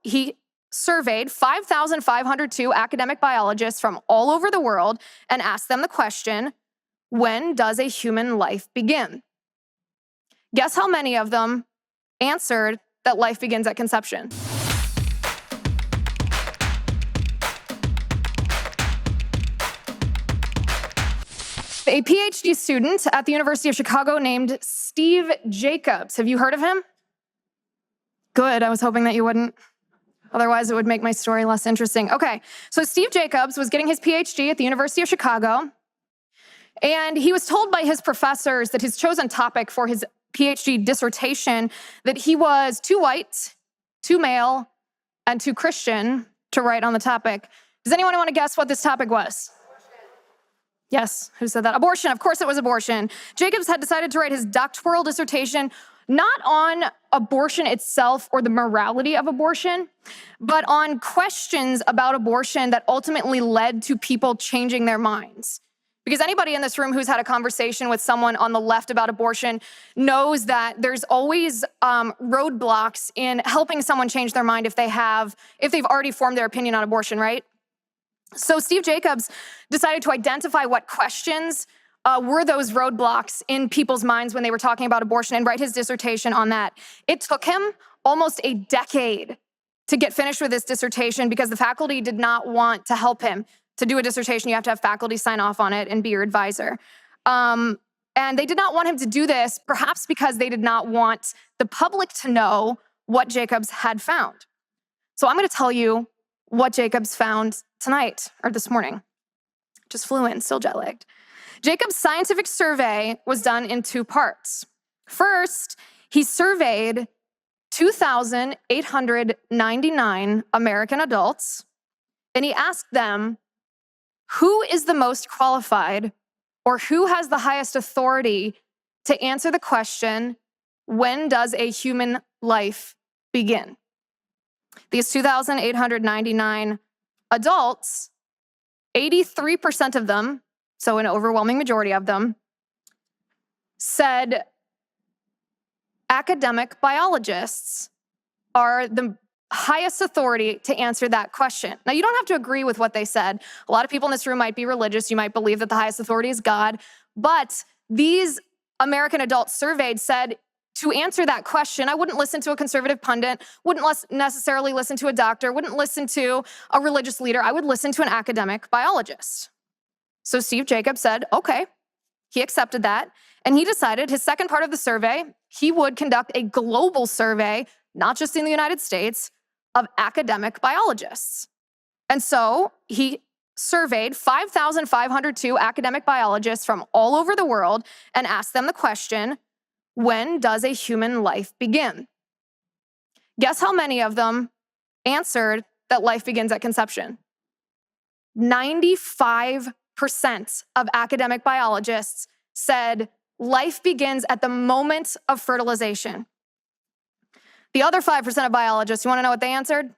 he surveyed 5,502 academic biologists from all over the world and asked them the question, when does a human life begin? Guess how many of them answered that life begins at conception? A PhD student at the University of Chicago named Steve Jacobs. Have you heard of him? Good, I was hoping that you wouldn't. Otherwise, it would make my story less interesting. Okay, so Steve Jacobs was getting his PhD at the University of Chicago, and he was told by his professors that his chosen topic for his PhD dissertation, that he was too white, too male, and too Christian to write on the topic. Does anyone want to guess what this topic was? Yes, who said that? Abortion, of course it was abortion. Jacobs had decided to write his doctoral dissertation not on abortion itself or the morality of abortion, but on questions about abortion that ultimately led to people changing their minds. Because anybody in this room who's had a conversation with someone on the left about abortion knows that there's always roadblocks in helping someone change their mind if they've already formed their opinion on abortion, right? So Steve Jacobs decided to identify what questions were those roadblocks in people's minds when they were talking about abortion and write his dissertation on that. It took him almost a decade to get finished with this dissertation because the faculty did not want to help him. To do a dissertation, you have to have faculty sign off on it and be your advisor. And they did not want him to do this, perhaps because they did not want the public to know what Jacobs had found. So I'm going to tell you what Jacobs found tonight, or this morning. Just flew in, still jet lagged. Jacobs' scientific survey was done in two parts. First, he surveyed 2,899 American adults, and he asked them, who is the most qualified or who has the highest authority to answer the question, when does a human life begin? These 2,899 adults, 83% of them, so an overwhelming majority of them, said academic biologists are the highest authority to answer that question. Now, you don't have to agree with what they said. A lot of people in this room might be religious. You might believe that the highest authority is God. But these American adults surveyed said, to answer that question, I wouldn't listen to a conservative pundit, wouldn't necessarily listen to a doctor, wouldn't listen to a religious leader. I would listen to an academic biologist. So Steve Jacobs said, okay, he accepted that. And he decided his second part of the survey, he would conduct a global survey, not just in the United States, of academic biologists. And so he surveyed 5,502 academic biologists from all over the world and asked them the question, when does a human life begin? Guess how many of them answered that life begins at conception? 95% of academic biologists said life begins at the moment of fertilization. The other 5% of biologists, you want to know what they answered?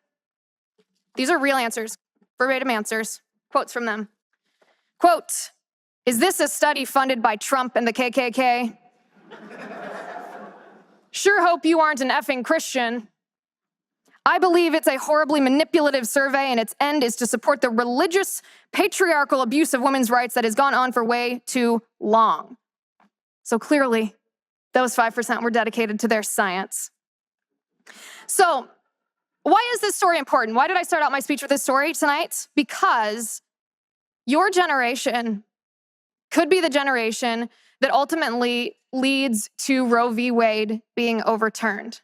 These are real answers, verbatim answers, quotes from them. Quote, is this a study funded by Trump and the KKK? Sure hope you aren't an effing Christian. I believe it's a horribly manipulative survey and its end is to support the religious, patriarchal abuse of women's rights that has gone on for way too long. So clearly, those 5% were dedicated to their science. So, why is this story important? Why did I start out my speech with this story tonight? Because your generation could be the generation that ultimately leads to Roe v. Wade being overturned.